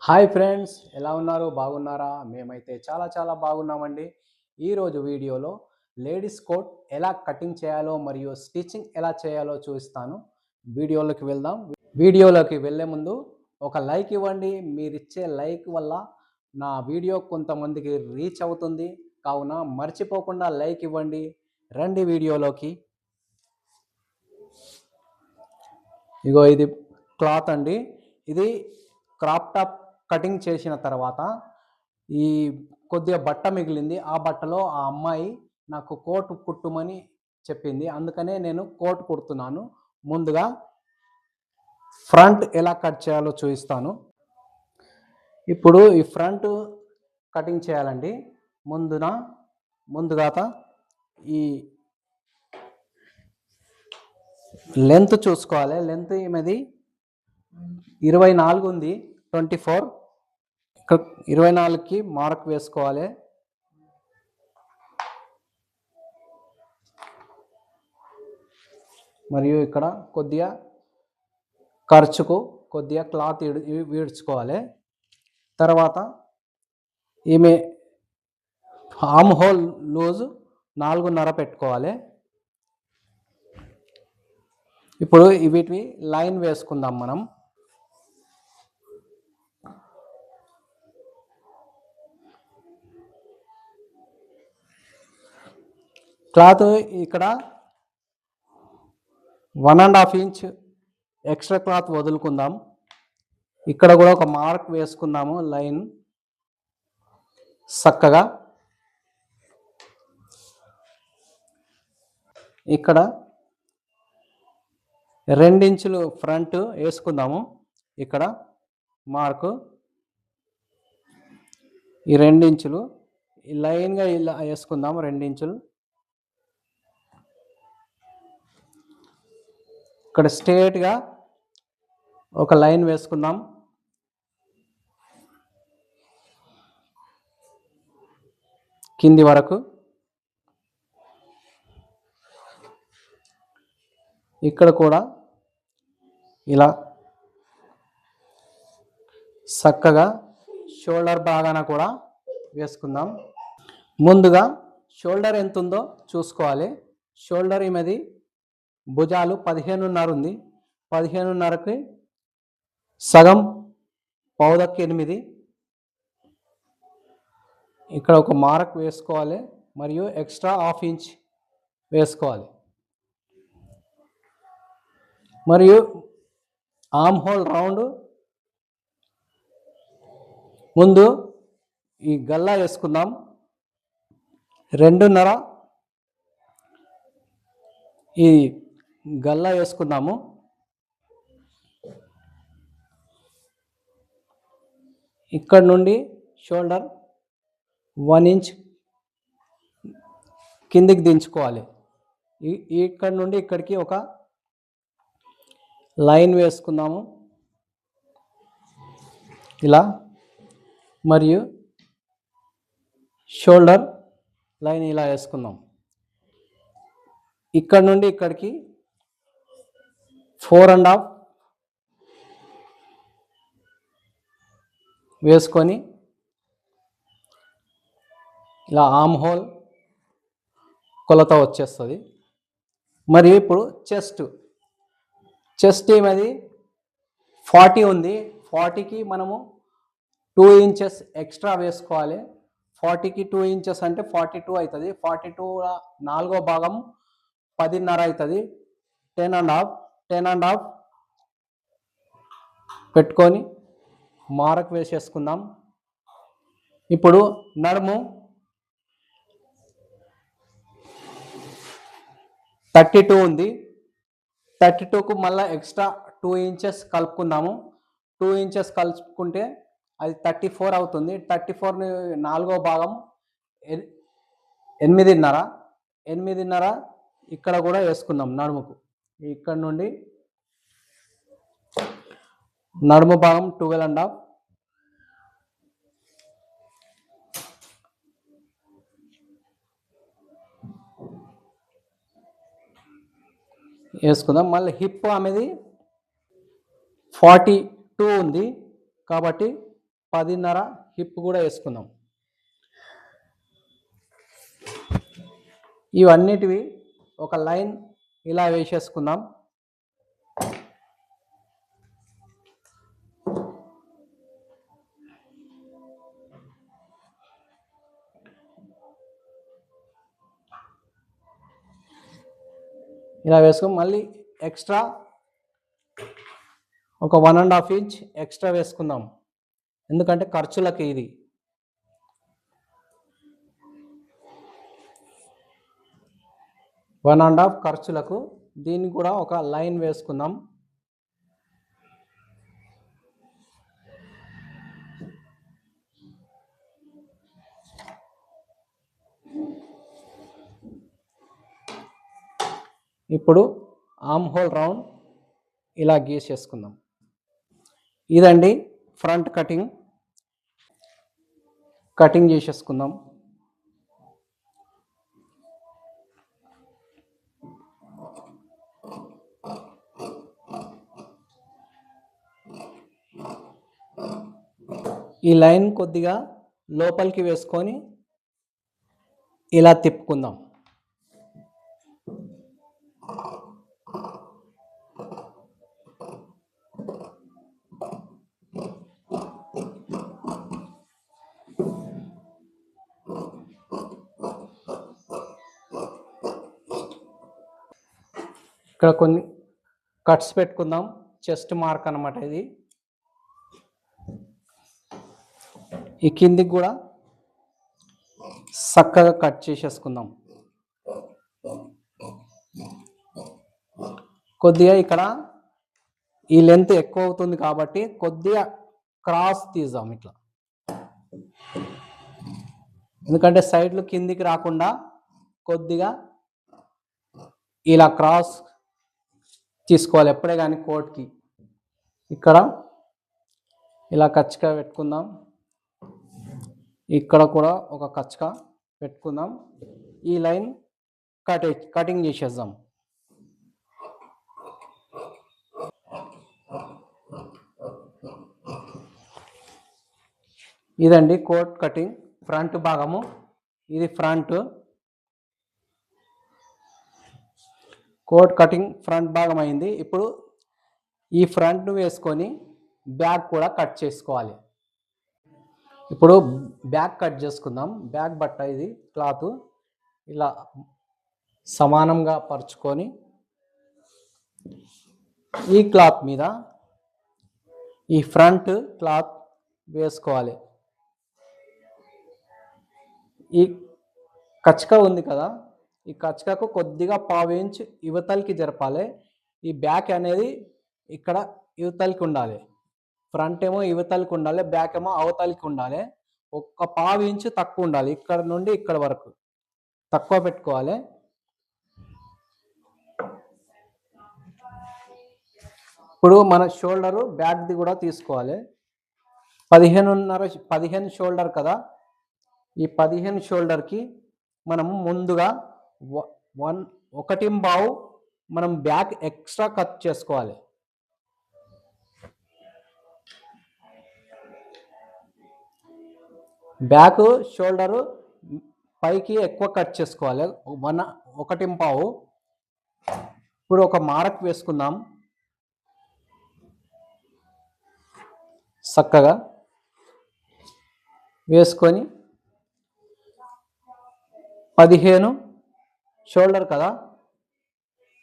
Hi friends, ఎలా ఉన్నారు? బాగున్నారా? మేమైతే చాలా చాలా బాగున్నామండి. ఈరోజు వీడియోలో లేడీస్ కోట్ ఎలా కటింగ్ చేయాలో మరియు స్టిచ్చింగ్ ఎలా చేయాలో చూపిస్తాను. వీడియోలోకి వెళ్దాం. వీడియోలోకి వెళ్ళే ముందు ఒక లైక్ ఇవ్వండి. మీరిచ్చే లైక్ వల్ల నా వీడియో కొంతమందికి రీచ్ అవుతుంది. కావున మర్చిపోకుండా లైక్ ఇవ్వండి. రండి వీడియోలోకి. ఇగో ఇది క్లాత్ అండి. ఇది క్రాప్ టాప్ కటింగ్ చేసిన తర్వాత ఈ కొద్దిగా బట్ట మిగిలింది. ఆ బట్టలో ఆ అమ్మాయి నాకు కోట్ కుట్టుమని చెప్పింది. అందుకనే నేను కోట్ కుడుతున్నాను. ముందుగా ఫ్రంట్ ఎలా కట్ చేయాలో చూపిస్తాను. ఇప్పుడు ఈ ఫ్రంట్ కటింగ్ చేయాలండి. ముందుగా ఈ లెంత్ చూసుకోవాలి. లెంత్ ఈమెది 24 ఉంది. 24 ఇక్కడ 24కి మార్క్ వేసుకోవాలి. మరియు ఇక్కడ కొద్దిగా ఖర్చుకు కొద్దిగా క్లాత్ ఈడ్చుకోవాలి. తర్వాత ఈమె ఆర్మ్ హోల్ లూజ్ 4.5 పెట్టుకోవాలి. ఇప్పుడు వీటిని లైన్ వేసుకుందాం మనం. క్లాత్ ఇక్కడ 1.5 ఇంచ్ ఎక్స్ట్రా క్లాత్ వదులుకుందాం. ఇక్కడ కూడా ఒక మార్క్ వేసుకుందాము. లైన్ చక్కగా ఇక్కడ 2 ఇంచులు ఫ్రంట్ వేసుకుందాము. ఇక్కడ మార్కు ఈ 2 ఇంచులు ఈ లైన్గా ఇలా వేసుకుందాం. 2 ఇంచులు ఇక్కడ స్ట్రేట్గా ఒక లైన్ వేసుకుందాం. కింది వరకు ఇక్కడ కూడా ఇలా చక్కగా షోల్డర్ భాగాన కూడా వేసుకుందాం. ముందుగా షోల్డర్ ఎంత ఉందో చూసుకోవాలి. షోల్డర్ ఈమెది భుజాలు 15.5 ఉంది. 15.5కి సగం పావుదక్కి 8. ఇక్కడ ఒక మార్క్ వేసుకోవాలి మరియు ఎక్స్ట్రా 1/2 ఇంచ్ వేసుకోవాలి. మరియు ఆర్మ్ హోల్ రౌండ్ ముందు ఈ గల్లా వేసుకుందాం. 2.5 ఈ గల్లా వేసుకుందాము. ఇక్కడ నుండి షోల్డర్ 1 ఇంచ్ కిందికి దించుకోవాలి. ఇక్కడ నుండి ఇక్కడికి ఒక లైన్ వేసుకుందాము ఇలా. మరియు షోల్డర్ లైన్ ఇలా వేసుకుందాం. ఇక్కడ నుండి ఇక్కడికి 4.5 వేసుకొని ఇలా ఆర్మ్ హోల్ కొలత వచ్చేస్తుంది. మరియు ఇప్పుడు చెస్ట్ ఏమది 40 ఉంది. 40కి మనము 2 ఇంచెస్ ఎక్స్ట్రా వేసుకోవాలి. 40కి 2 ఇంచెస్ అంటే 42 అవుతుంది. 42 4వ భాగం 10.5 అవుతుంది. 10.5 పెట్టుకొని మార్క్ వేసేసుకుందాం. ఇప్పుడు నడుము 32 ఉంది. 32కు మళ్ళీ ఎక్స్ట్రా 2 ఇంచెస్ కలుపుకుందాము. 2 ఇంచెస్ కలుపుకుంటే అది 34 అవుతుంది. 34ని 4వ భాగం 8.5 ఇక్కడ కూడా వేసుకుందాం నడుముకు. ఇక్కడ నుండి నడుము భాగం 12.5 వేసుకుందాం. మళ్ళీ హిప్ అనేది 42 ఉంది కాబట్టి 10.5 హిప్ కూడా వేసుకుందాం. ఇవన్నిటివి ఒక లైన్ ఇలా వేసేసుకుందాం. ఇలా వేసుకొని మళ్ళీ ఎక్స్ట్రా ఒక 1.5 ఇంచ్ ఎక్స్ట్రా వేసుకుందాం, ఎందుకంటే ఖర్చులకి ఇది. వన్ అండ్ హాఫ్ ఖర్చులకు దీన్ని కూడా ఒక లైన్ వేసుకుందాం. ఇప్పుడు ఆర్మ్ హోల్ రౌండ్ ఇలా గీసేసుకుందాం. ఇదండి ఫ్రంట్ కటింగ్ చేసేసుకుందాం. ఈ లైన్ కొద్దిగా లోపలికి వేసుకొని ఇలా తిప్పుకుందాం. ఇక్కడ కొన్ని కట్స్ పెట్టుకుందాం. చెస్ట్ మార్క్ అన్నమాట ఇది. ఈ కిందికి కూడా చక్కగా కట్ చేసేసుకుందాం. కొద్దిగా ఇక్కడ ఈ లెంత్ ఎక్కువ అవుతుంది కాబట్టి కొద్దిగా క్రాస్ తీద్దాం ఇట్లా, ఎందుకంటే సైడ్లు కిందికి రాకుండా కొద్దిగా ఇలా క్రాస్ తీసుకోవాలి ఎప్పుడే కానీ కోట్కి. ఇక్కడ ఇలా కచ్చగా పెట్టుకుందాం, ఇక్కడ కూడా ఒక కచ్చగా పెట్టుకుందాం. ఈ లైన్ కటింగ్ చేసేద్దాం. ఇదండి కోట్ కటింగ్ ఫ్రంట్ భాగము. ఇది ఫ్రంట్ కోట్ కటింగ్ ఫ్రంట్ భాగం అయింది. ఇప్పుడు ఈ ఫ్రంట్ వేసుకొని బ్యాక్ కూడా కట్ చేసుకోవాలి. ఇప్పుడు బ్యాక్ కట్ చేసుకుందాం. బ్యాక్ బట్ట ఇది క్లాత్ ఇలా సమానంగా పరుచుకొని ఈ క్లాత్ మీద ఈ ఫ్రంట్ క్లాత్ వేసుకోవాలి. ఈ కచ్చక ఉంది కదా, ఈ కచ్చకకు కొద్దిగా 1/2 ఇంచ్ యువతలకి జరపాలి. ఈ బ్యాక్ అనేది ఇక్కడ యువతలకి ఉండాలి. ఫ్రంట్ ఏమో యువతలకి ఉండాలి, బ్యాక్ ఏమో అవతలకి ఉండాలి. ఒక 1/2 ఇంచ్ తక్కువ ఉండాలి. ఇక్కడ నుండి ఇక్కడ వరకు తక్కువ పెట్టుకోవాలి. ఇప్పుడు మన షోల్డరు బ్యాక్ది కూడా తీసుకోవాలి. 15 షోల్డర్ కదా, ఈ 15 షోల్డర్కి మనం ముందుగా 1.5 మనం బ్యాక్ ఎక్స్ట్రా కట్ చేసుకోవాలి. బ్యాక్ షోల్డరు పైకి ఎక్కువ కట్ చేసుకోవాలి, 1.5. ఇప్పుడు ఒక మార్క్ వేసుకుందాం. చక్కగా వేసుకొని 15 షోల్డర్ కదా,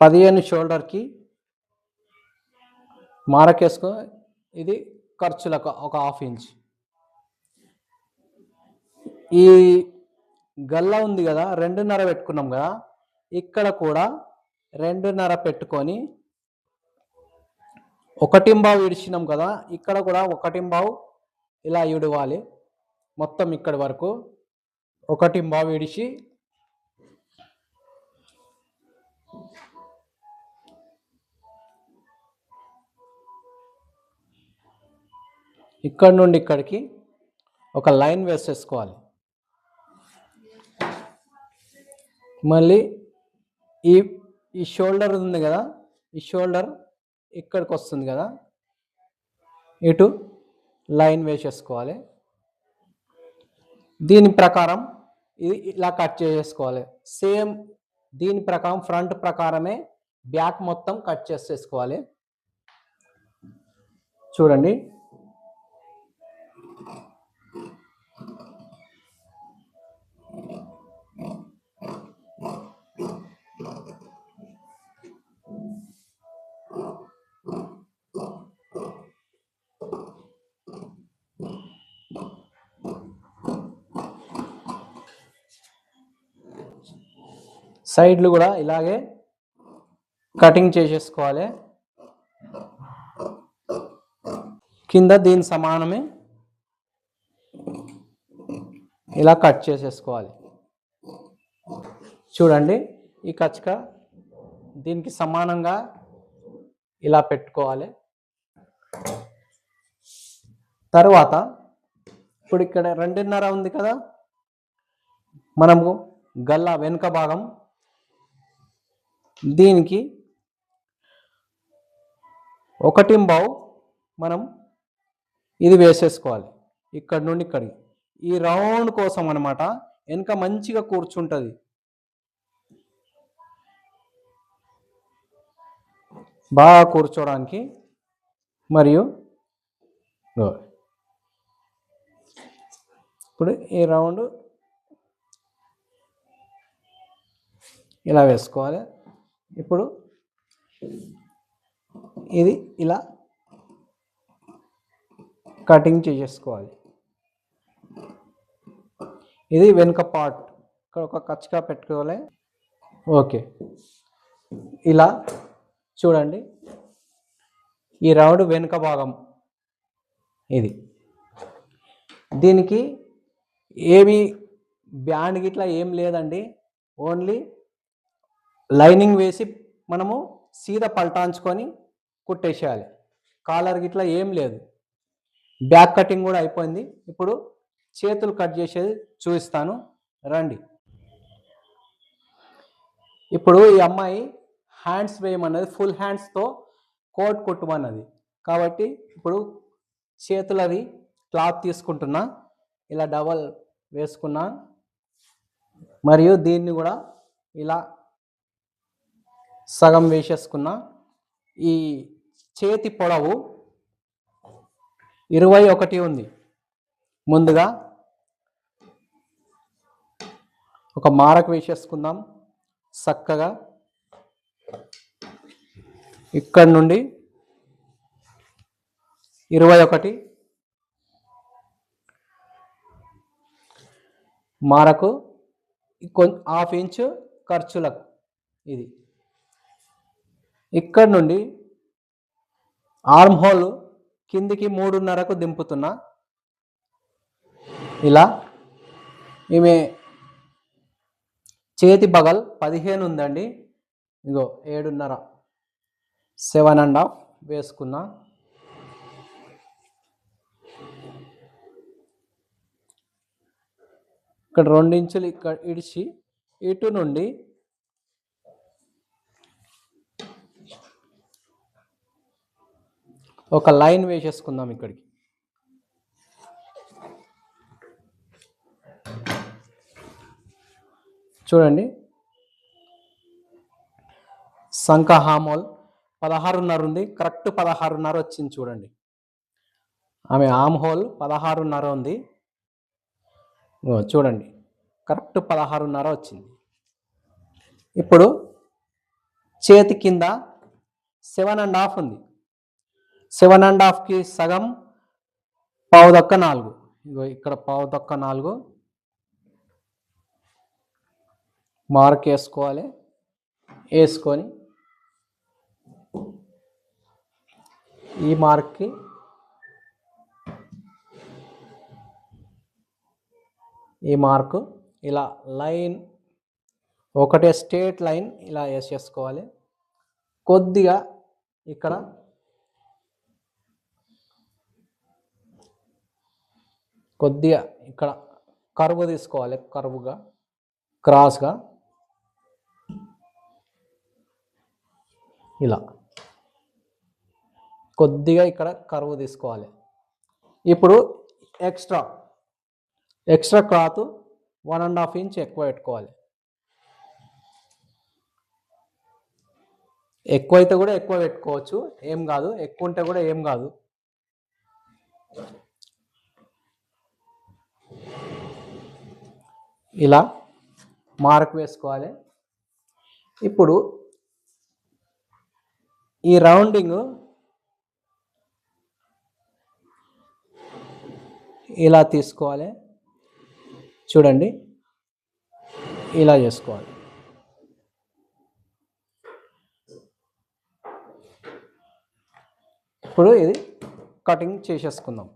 15 షోల్డర్కి మార్క్ వేసుకో. ఇది ఖర్చులకు ఒక 1/2 ఇంచ్. ఈ గల్ల ఉంది కదా, 2.5 పెట్టుకున్నాం కదా, ఇక్కడ కూడా 2.5 పెట్టుకొని 1.5 ఇడిచినాం కదా, ఇక్కడ కూడా 1.5 ఇలా ఇడవాలి. మొత్తం ఇక్కడి వరకు 1.5 ఇడిచి ఇక్కడ నుండి ఇక్కడికి ఒక లైన్ వేసేసుకోవాలి. మళ్ళీ ఈ షోల్డర్ ఉంది కదా, ఈ షోల్డర్ ఇక్కడికి వస్తుంది కదా, ఇటు లైన్ వేసేసుకోవాలి. దీని ప్రకారం ఇది ఇలా కట్ చేసేసుకోవాలి. సేమ్ దీని ప్రకారం ఫ్రంట్ ప్రకారమే బ్యాక్ మొత్తం కట్ చేసేసుకోవాలి. చూడండి, సైడ్లు కూడా ఇలాగే కటింగ్ చేసేసుకోవాలి. కింద దీని సమానమే ఇలా కట్ చేసేసుకోవాలి. చూడండి, ఈ కచ్చక దీనికి సమానంగా ఇలా పెట్టుకోవాలి. తర్వాత ఇప్పుడు ఇక్కడ 2.5 ఉంది కదా, మనము గల్ల వెనుక భాగం దీనికి 1.5 మనం ఇది వేసేసుకోవాలి. ఇక్కడ నుండి ఇక్కడికి ఈ రౌండ్ కోసం అన్నమాట. వెనుక మంచిగా కూర్చుంటుంది. బాగా కూర్చోడానికి. మరియు ఇప్పుడు ఈ రౌండ్ ఇలా వేసుకోవాలి. ఇప్పుడు ఇది ఇలా కటింగ్ చేసేసుకోవాలి. ఇది వెనుక పార్ట్. ఇక్కడ ఒక కచ్చగా పెట్టుకోవాలి. ఓకే, ఇలా చూడండి, ఈ రౌండ్ వెనుక భాగం ఇది. దీనికి ఏమి బ్యాండ్ గిట్లా ఏం లేదండి. ఓన్లీ లైనింగ్ వేసి మనము సీదా పల్టాంచుకొని కుట్టేసేయాలి. కాలర్ గిట్లా ఏం లేదు. బ్యాక్ కటింగ్ కూడా అయిపోయింది. ఇప్పుడు చేతులు కట్ చేసేది చూపిస్తాను, రండి. ఇప్పుడు ఈ అమ్మాయి హ్యాండ్స్ వేయమన్నది, ఫుల్ హ్యాండ్స్తో కోట్ కుట్టమన్నది. కాబట్టి ఇప్పుడు చేతులది క్లాత్ తీసుకుంటున్నా, ఇలా డబల్ వేసుకున్నా. మరియు దీన్ని కూడా ఇలా సగం వేసేసుకున్నా. ఈ చేతి పొడవు 21 ఉంది. ముందుగా ఒక మార్క్ వేసేసుకుందాం చక్కగా. ఇక్కడ నుండి 21 మార్కు, 1/2 ఇంచు ఖర్చులకు. ఇది ఇక్కడ నుండి ఆర్మ్ హోల్ కిందికి 3.5కు దింపుతున్నా. ఇలా ఈమె చేతి బగల్ 15 ఉందండి. ఇగో 7.5, 7.5 వేసుకున్నా. ఇక్కడ 2 ఇంచులు ఇక్కడ ఇడిచి ఇటు నుండి ఒక లైన్ వేసేసుకుందాం ఇక్కడికి. చూడండి, సంఖ హామోల్ 16.5 ఉంది. కరెక్ట్ 16.5 వచ్చింది. చూడండి, ఆమె ఆమ్ హోల్ 16.5 ఉంది. చూడండి, కరెక్ట్ 16.5 వచ్చింది. ఇప్పుడు చేతి కింద 7.5 ఉంది. 7.5కి సగం 4. ఇగో ఇక్కడ 4 మార్క్ వేసుకోవాలి. వేసుకొని ఈ మార్క్కి ఈ మార్కు ఇలా లైన్, ఒకటే స్ట్రేట్ లైన్ ఇలా వేసేసుకోవాలి. కొద్దిగా ఇక్కడ కర్వ్ తీసుకోవాలి. కర్వ్గా క్రాస్గా ఇలా కొద్దిగా ఇక్కడ కర్వ్ తీసుకోవాలి. ఇప్పుడు ఎక్స్ట్రా క్లాత్ 1.5 ఇంచ్ ఎక్కువ పెట్టుకోవాలి. ఎక్కువ అయితే కూడా ఎక్కువ పెట్టుకోవచ్చు, ఏం కాదు. ఎక్కువ ఉంటే కూడా ఏం కాదు. ఇలా మార్క్ వేసుకోవాలి. ఇప్పుడు ఈ రౌండింగ్ ఇలా తీసుకోవాలి. చూడండి, ఇలా చేసుకోవాలి. ఇప్పుడు ఇది కటింగ్ చేసేసుకుందాం.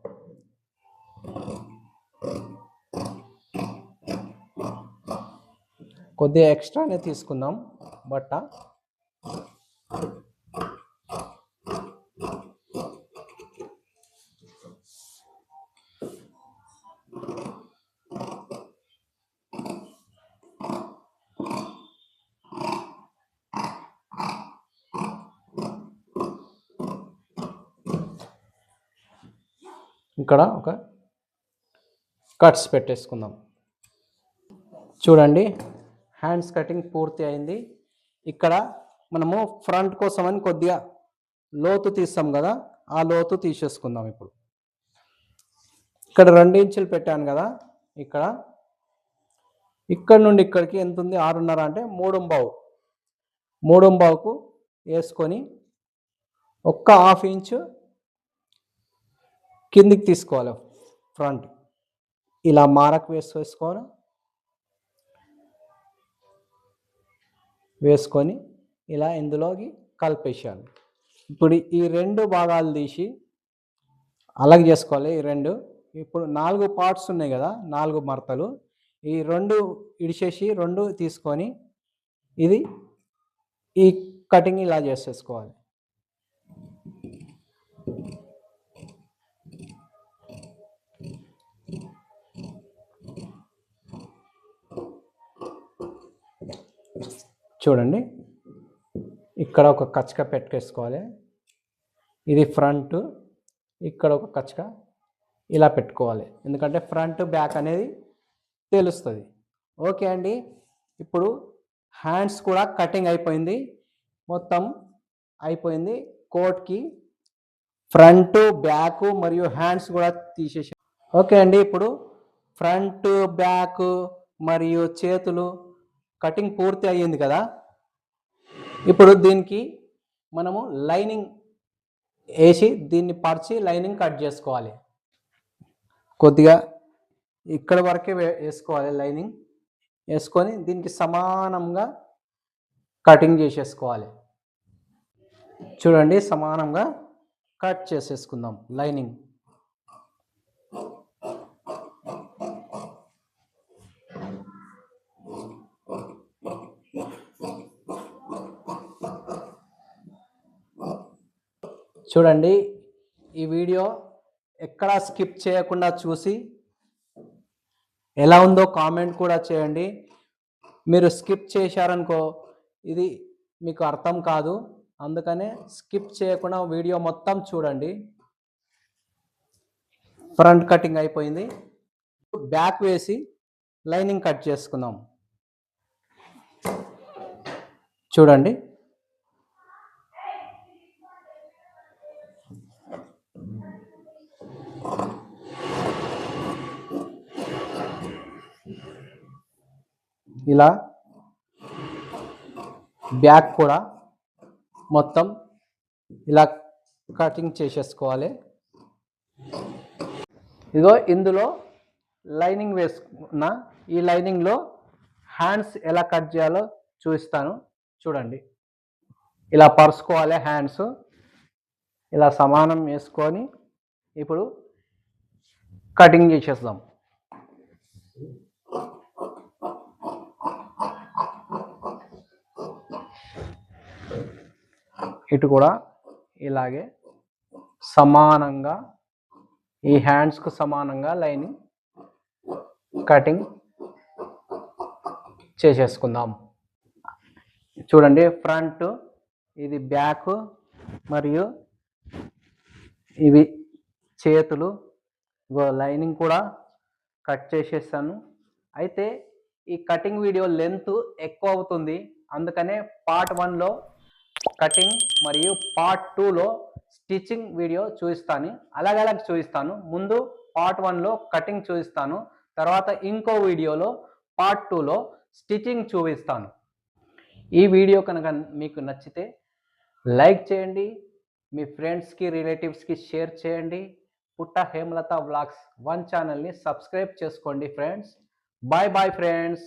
కొద్దిగా ఎక్స్ట్రానే తీసుకుందాం బట్ట. ఇక్కడ ఒక కట్స్ పెట్టేసుకుందాం. చూడండి, హ్యాండ్స్ కటింగ్ పూర్తి అయింది. ఇక్కడ మనము ఫ్రంట్ కోసం అని కొద్దిగా లోతు తీస్తాం కదా, ఆ లోతు తీసేసుకుందాం. ఇక్కడ 2 ఇంచులు పెట్టాను కదా, ఇక్కడ నుండి ఇక్కడికి ఎంత ఉంది? 6.5 అంటే 3.5కు వేసుకొని ఒక్క 1/2 ఇంచు కిందికి తీసుకోవాలి. ఫ్రంట్ ఇలా మార్క్ వేసుకొని ఇలా ఇందులోకి కలిపేసాను. ఇప్పుడు ఈ 2 భాగాలు తీసి అలాగే చేసుకోవాలి. ఈ 2 ఇప్పుడు 4 పార్ట్స్ ఉన్నాయి కదా, 4 మడతలు. ఈ 2 ఇడిచేసి 2 తీసుకొని ఈ కటింగ్ ఇలా చేసేసుకోవాలి. చూడండి, ఇక్కడ ఒక కచ్చక పెట్టేసుకోవాలి. ఇది ఫ్రంట్, ఇక్కడ ఒక కచ్చక ఇలా పెట్టుకోవాలి, ఎందుకంటే ఫ్రంట్ బ్యాక్ అనేది తెలుస్తుంది. ఓకే అండి, ఇప్పుడు హ్యాండ్స్ కూడా కటింగ్ అయిపోయింది, మొత్తం అయిపోయింది. కోట్కి ఫ్రంట్, బ్యాక్ మరియు హ్యాండ్స్ కూడా తీసేసి. ఓకే అండి, ఇప్పుడు ఫ్రంట్, బ్యాక్ మరియు చేతులు కటింగ్ పూర్తి అయ్యింది కదా. ఇప్పుడు దీనికి మనము లైనింగ్ వేసి దీన్ని పరిచి లైనింగ్ కట్ చేసుకోవాలి. కొద్దిగా ఇక్కడ వరకే వేసుకోవాలి. లైనింగ్ వేసుకొని దీనికి సమానంగా కటింగ్ చేసేసుకోవాలి. చూడండి, సమానంగా కట్ చేసేసుకుందాం లైనింగ్. చూడండి, ఈ వీడియో ఎక్కడా స్కిప్ చేయకుండా చూసి ఎలా ఉందో కామెంట్ కూడా చేయండి. మీరు స్కిప్ చేశారనుకో ఇది మీకు అర్థం కాదు, అందుకనే స్కిప్ చేయకుండా వీడియో మొత్తం చూడండి. ఫ్రంట్ కటింగ్ అయిపోయింది, బ్యాక్ వేసి లైనింగ్ కట్ చేసుకుందాం. చూడండి, ఇలా బ్యాక్ కూడా మొత్తం ఇలా కటింగ్ చేసేసుకోవాలి. ఇదిగో ఇందులో లైనింగ్ వేసుకున్న ఈ లైనింగ్లో హ్యాండ్స్ ఎలా కట్ చేయాలో చూపిస్తాను. చూడండి, ఇలా పరుచుకోవాలి. హ్యాండ్స్ ఇలా సమానం వేసుకొని ఇప్పుడు కటింగ్ చేసేద్దాం. ఇటు కూడా ఇలాగే సమానంగా ఈ హ్యాండ్స్కు సమానంగా లైనింగ్ కటింగ్ చేసేసుకుందాం. చూడండి, ఫ్రంట్, ఇది బ్యాక్ మరియు ఇవి చేతులు ఇగో లైనింగ్ కూడా కట్ చేసేసాను. అయితే ఈ కటింగ్ వీడియో లెంత్ ఎక్కువ అవుతుంది. అందుకనే పార్ట్ 1లో కటింగ్ మరియు పార్ట్ 2లో స్టిచ్చింగ్ వీడియో చూపిస్తాను. అలాగలాగ చూపిస్తాను. ముందు పార్ట్ 1లో కటింగ్ చూపిస్తాను. తర్వాత ఇంకో వీడియోలో పార్ట్ 2లో స్టిచ్చింగ్ చూపిస్తాను. ఈ వీడియో కనుక మీకు నచ్చితే లైక్ చేయండి, మీ ఫ్రెండ్స్కి రిలేటివ్స్కి షేర్ చేయండి. పుట్ట హేమలత వ్లాగ్స్ 1 ఛానల్ని సబ్స్క్రైబ్ చేసుకోండి ఫ్రెండ్స్. Bye bye friends.